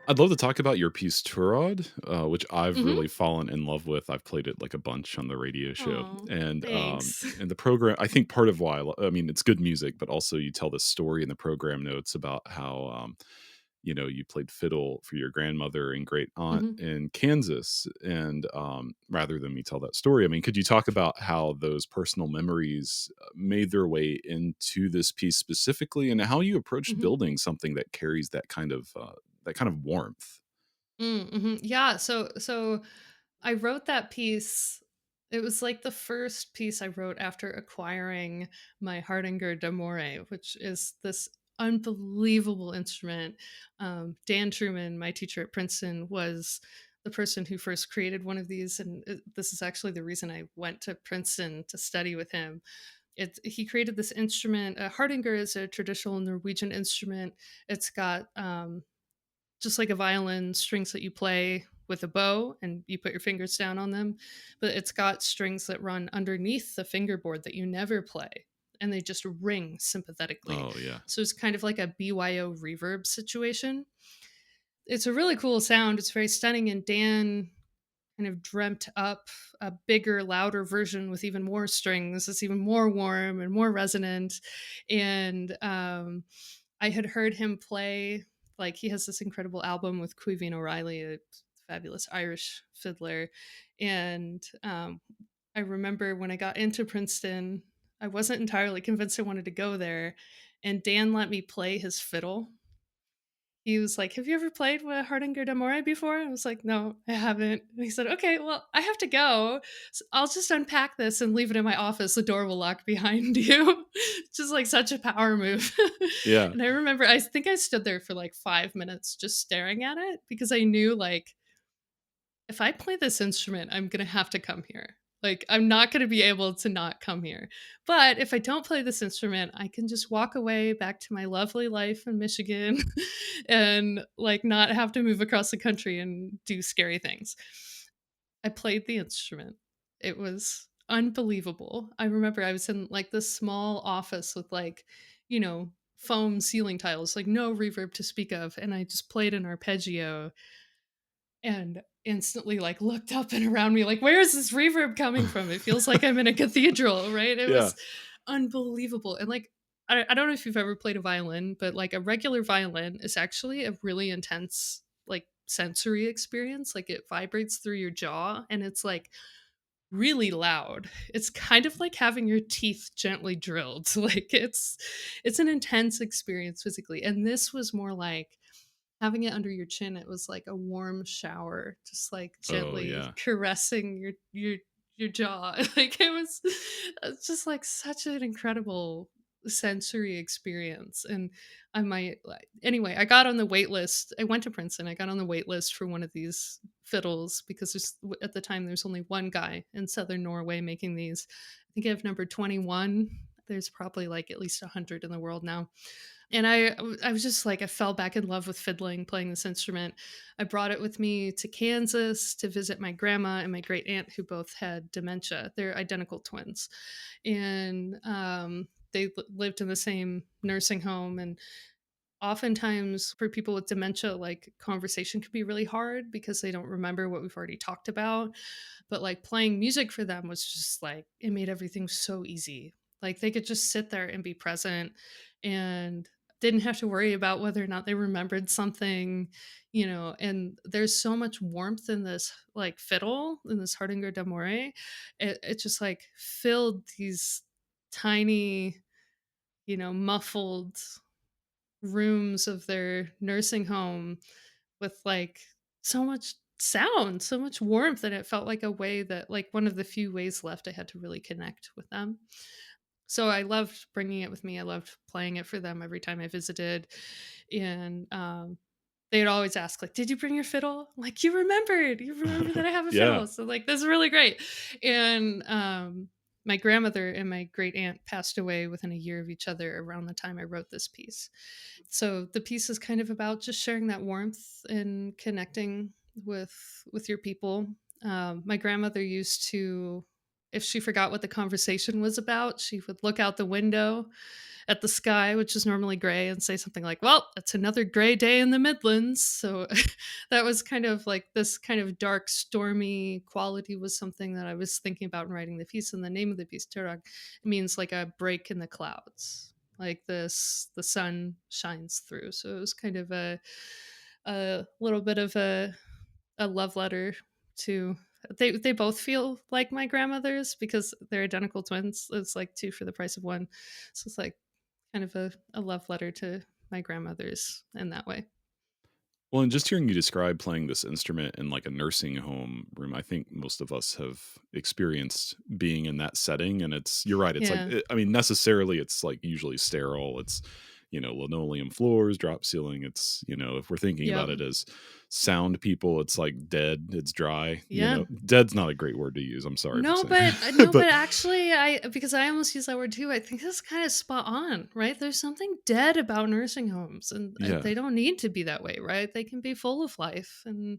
I'd love to talk about your piece Turod, which I've Hmm. really fallen in love with. I've played it like a bunch on the radio show, Oh, thanks. and the program. I think part of why I mean it's good music, but also you tell this story in the program notes about how you played fiddle for your grandmother and great aunt Hmm. in Kansas, and rather than me tell that story, I mean, could you talk about how those personal memories made their way into this piece specifically, and how you approached Hmm. building something that carries that kind of warmth? Mm-hmm. Yeah. So I wrote that piece. It was like the first piece I wrote after acquiring my Hardanger d'Amore, which is this unbelievable instrument. Dan Truman, my teacher at Princeton, was the person who first created one of these, and this is actually the reason I went to Princeton to study with him. He created this instrument. Hardanger is a traditional Norwegian instrument. It's got just like a violin, strings that you play with a bow and you put your fingers down on them, but it's got strings that run underneath the fingerboard that you never play and they just ring sympathetically. Oh yeah. So it's kind of like a BYO reverb situation. It's a really cool sound. It's very stunning. And Dan kind of dreamt up a bigger, louder version with even more strings. It's even more warm and more resonant. And I had heard him play, like, he has this incredible album with Caoimhín O'Reilly, a fabulous Irish fiddler. And I remember when I got into Princeton, I wasn't entirely convinced I wanted to go there. And Dan let me play his fiddle. He was like, "Have you ever played with Hardanger d'Amore before?" I was like, "No, I haven't." And he said, "Okay, well, I have to go. So I'll just unpack this and leave it in my office. The door will lock behind you." Just like such a power move. Yeah. And I remember, I think I stood there for like 5 minutes just staring at it because I knew, like, if I play this instrument, I'm gonna have to come here. Like, I'm not gonna be able to not come here. But if I don't play this instrument, I can just walk away back to my lovely life in Michigan and like not have to move across the country and do scary things. I played the instrument. It was unbelievable. I remember I was in like this small office with like, foam ceiling tiles, like no reverb to speak of. And I just played an arpeggio and instantly like looked up and around me like, where is this reverb coming from? It feels like I'm in a cathedral, right? It Yeah. was unbelievable. And like, I don't know if you've ever played a violin, but like a regular violin is actually a really intense like sensory experience. Like it vibrates through your jaw and it's like really loud. It's kind of like having your teeth gently drilled. Like it's an intense experience physically. And this was more like having it under your chin. It was like a warm shower, just like Oh gently yeah. caressing your jaw. Like it's just like such an incredible sensory experience. And I might like, anyway, I got on the wait list. I went to Princeton. I got on the wait list for one of these fiddles because at the time there's only one guy in southern Norway making these. I think I have number 21. There's probably like at least 100 in the world now. And I was just like, I fell back in love with fiddling, playing this instrument. I brought it with me to Kansas to visit my grandma and my great aunt, who both had dementia. They're identical twins. And they lived in the same nursing home. And oftentimes, for people with dementia, like conversation can be really hard because they don't remember what we've already talked about. But like playing music for them was just like, it made everything so easy. Like they could just sit there and be present and didn't have to worry about whether or not they remembered something, and there's so much warmth in this like fiddle, in this Hardinger d'Amore. It just like filled these tiny, muffled rooms of their nursing home with like so much sound, so much warmth, and it felt like a way that, like, one of the few ways left I had to really connect with them. So I loved bringing it with me. I loved playing it for them every time I visited. And they'd always ask, like, "Did you bring your fiddle?" I'm like, "You remembered. You remember that I have a Yeah. fiddle." So like, this is really great. And my grandmother and my great aunt passed away within a year of each other around the time I wrote this piece. So the piece is kind of about just sharing that warmth and connecting with your people. My grandmother used to if she forgot what the conversation was about, she would look out the window at the sky, which is normally gray, and say something like, "Well, it's another gray day in the Midlands." So that was kind of like this kind of dark, stormy quality was something that I was thinking about in writing the piece. And the name of the piece, Turod, means like a break in the clouds. Like this, the sun shines through. So it was kind of a little bit of a love letter to they both feel like my grandmothers because they're identical twins. It's like two for the price of one. So it's like kind of a love letter to my grandmothers in that way. Well, and just hearing you describe playing this instrument in like a nursing home room, I think most of us have experienced being in that setting. And you're right. It's like, Yeah. I mean, necessarily, it's like usually sterile. It's, linoleum floors, drop ceiling. If we're thinking Yep. about it as sound people, it's like dead, it's dry. Yeah. Dead's not a great word to use. I'm sorry for No, saying, but no, but but actually, I because I almost use that word too. I think that's kind of spot on, right? There's something dead about nursing homes, and yeah. they don't need to be that way, right? They can be full of life, and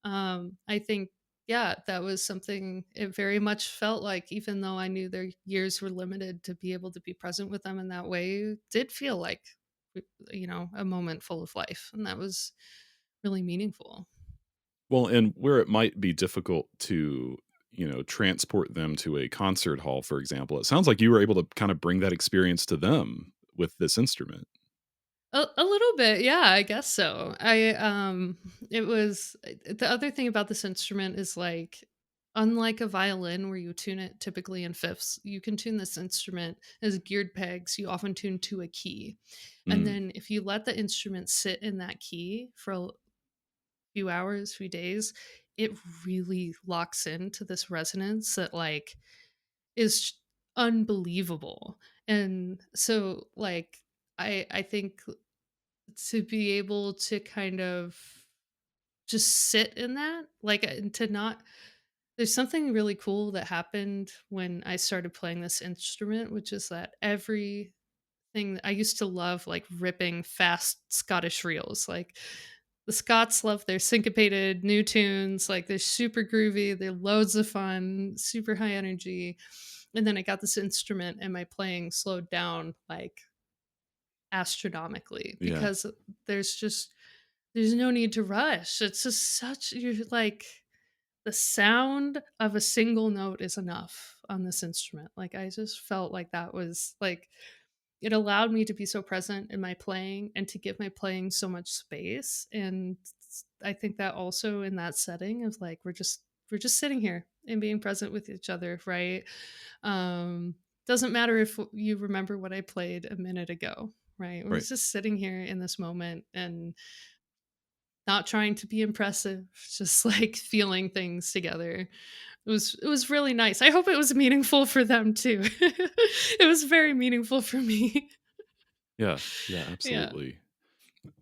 I think yeah, that was something it very much felt like. Even though I knew their years were limited, to be able to be present with them in that way did feel like a moment full of life, and that was really meaningful. Well, and where it might be difficult to, transport them to a concert hall, for example, it sounds like you were able to kind of bring that experience to them with this instrument. A little bit, yeah, I guess so. It was the other thing about this instrument is like, unlike a violin where you tune it typically in fifths, you can tune this instrument as geared pegs. You often tune to a key, and Mm, then if you let the instrument sit in that key for a few hours, few days, it really locks into this resonance that like is unbelievable. And so, like, I think to be able to kind of just sit in that, like, and to not there's something really cool that happened when I started playing this instrument, which is that everything that I used to love, like, ripping fast Scottish reels, like, the Scots love their syncopated new tunes, like, they're super groovy, they're loads of fun, super high energy, and then I got this instrument and my playing slowed down, like, astronomically yeah. because there's no need to rush. It's just such you're like the sound of a single note is enough on this instrument. Like I just felt like that was like it allowed me to be so present in my playing and to give my playing so much space. And I think that also in that setting of like we're just sitting here and being present with each other, right? Doesn't matter if you remember what I played a minute ago, right? We're Right. just sitting here in this moment and not trying to be impressive, just like feeling things together. It was really nice. I hope it was meaningful for them too. It was very meaningful for me. Yeah. Yeah. Yeah. Absolutely.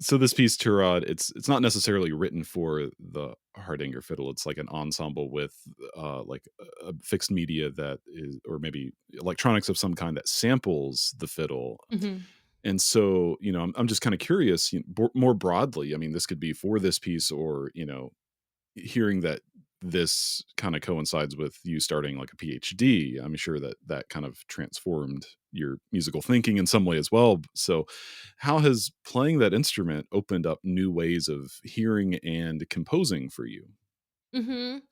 So this piece, Turod, it's not necessarily written for the Hardanger fiddle. It's like an ensemble with like a fixed media that is, or maybe electronics of some kind that samples the fiddle. Mhm. And so, I'm just kind of curious, more broadly. I mean, this could be for this piece, or hearing that this kind of coincides with you starting like a PhD. I'm sure that that kind of transformed your musical thinking in some way as well. So, how has playing that instrument opened up new ways of hearing and composing for you? Mhm.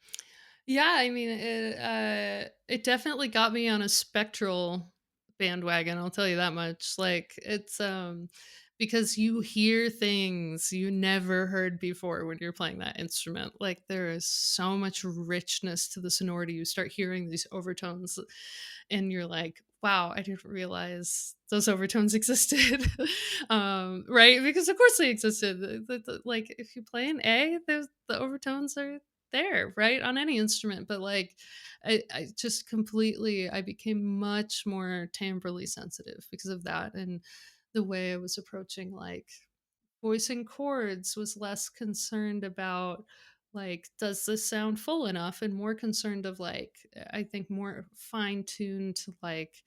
Yeah, I mean, it definitely got me on a spectral bandwagon, I'll tell you that much. Like, it's, because you hear things you never heard before when you're playing that instrument. Like, there is so much richness to the sonority. You start hearing these overtones, and you're like, "Wow, I didn't realize those overtones existed." Right? Because of course they existed. Like, if you play an A, the overtones are there, right? On any instrument, but like I just completely I became much more timbrally sensitive because of that. And the way I was approaching like voicing chords was less concerned about like does this sound full enough and more concerned of like I think more fine tuned to like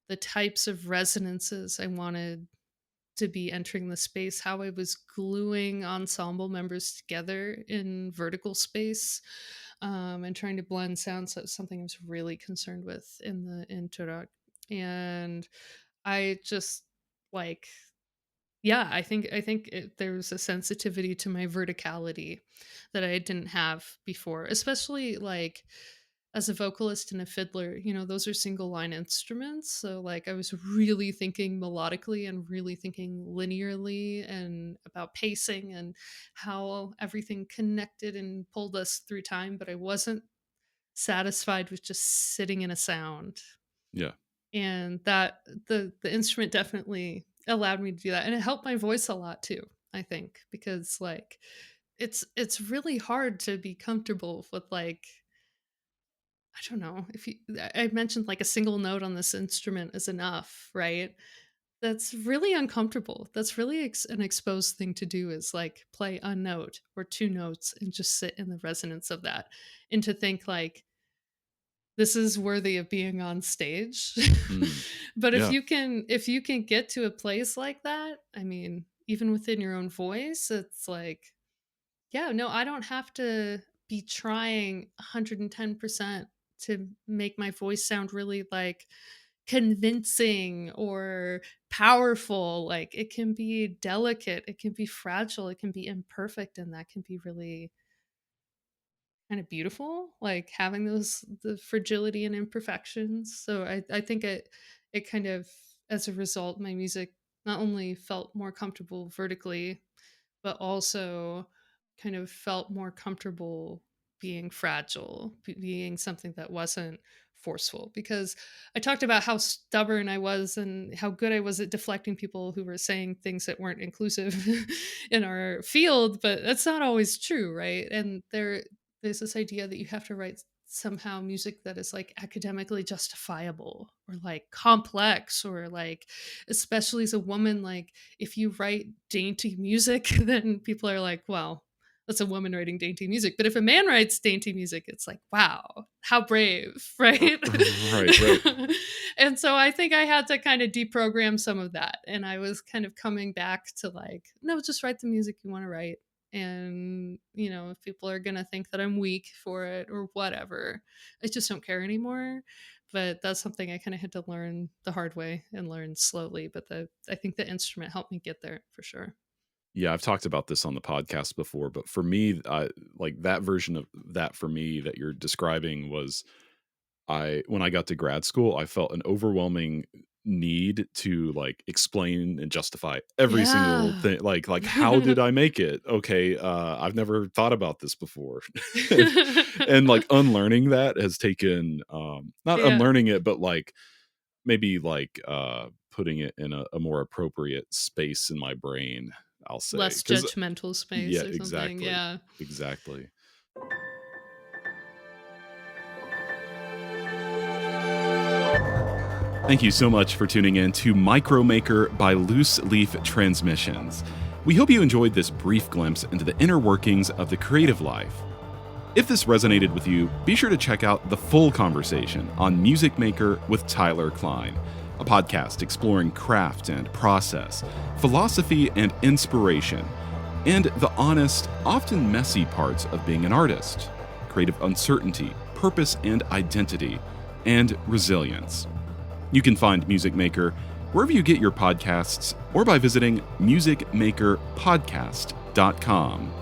the types of resonances I wanted to be entering the space, how I was gluing ensemble members together in vertical space, and trying to blend sounds. That's something I was really concerned with in Turod. And I just like, yeah, there's a sensitivity to my verticality that I didn't have before, especially like as a vocalist and a fiddler. Those are single line instruments. So like I was really thinking melodically and really thinking linearly and about pacing and how everything connected and pulled us through time, but I wasn't satisfied with just sitting in a sound. Yeah. And that the instrument definitely allowed me to do that, and it helped my voice a lot too, I think, because like it's really hard to be comfortable with, like, I don't know, if you I mentioned like a single note on this instrument is enough, right? That's really uncomfortable. That's really an exposed thing to do, is like play a note or two notes and just sit in the resonance of that, and to think like this is worthy of being on stage. Mm. But if Yeah. you can get to a place like that, I mean, even within your own voice, it's like, yeah, no, I don't have to be trying 110% to make my voice sound really like convincing or powerful. Like it can be delicate, it can be fragile, it can be imperfect, and that can be really kind of beautiful, like having the fragility and imperfections. So I think it kind of, as a result, my music not only felt more comfortable vertically, but also kind of felt more comfortable being fragile, being something that wasn't forceful. Because I talked about how stubborn I was and how good I was at deflecting people who were saying things that weren't inclusive in our field, but that's not always true, right? And there's this idea that you have to write somehow music that is like academically justifiable or like complex, or like, especially as a woman, like if you write dainty music, then people are like, well, that's a woman writing dainty music. But if a man writes dainty music, it's like, wow, how brave, right? Right, right. And so I think I had to kind of deprogram some of that. And I was kind of coming back to like, no, just write the music you want to write. And, if people are going to think that I'm weak for it or whatever, I just don't care anymore. But that's something I kind of had to learn the hard way and learn slowly. But I think the instrument helped me get there for sure. Yeah, I've talked about this on the podcast before, but for me, like that version of that for me that you're describing was when I got to grad school, I felt an overwhelming need to like explain and justify every single Yeah. thing. Like how did I make it? Okay, I've never thought about this before. And like unlearning that has taken not Yeah. unlearning it, but like maybe like putting it in a more appropriate space in my brain, I'll say. Less Cuz judgmental space yeah, or something. exactly. Yeah. Exactly. Thank you so much for tuning in to Micromaker by Loose Leaf Transmissions. We hope you enjoyed this brief glimpse into the inner workings of the creative life. If this resonated with you, be sure to check out the full conversation on Music Maker with Tyler Klein, a podcast exploring craft and process, philosophy and inspiration, and the honest, often messy parts of being an artist, creative uncertainty, purpose and identity, and resilience. You can find Music Maker wherever you get your podcasts or by visiting musicmakerpodcast.com.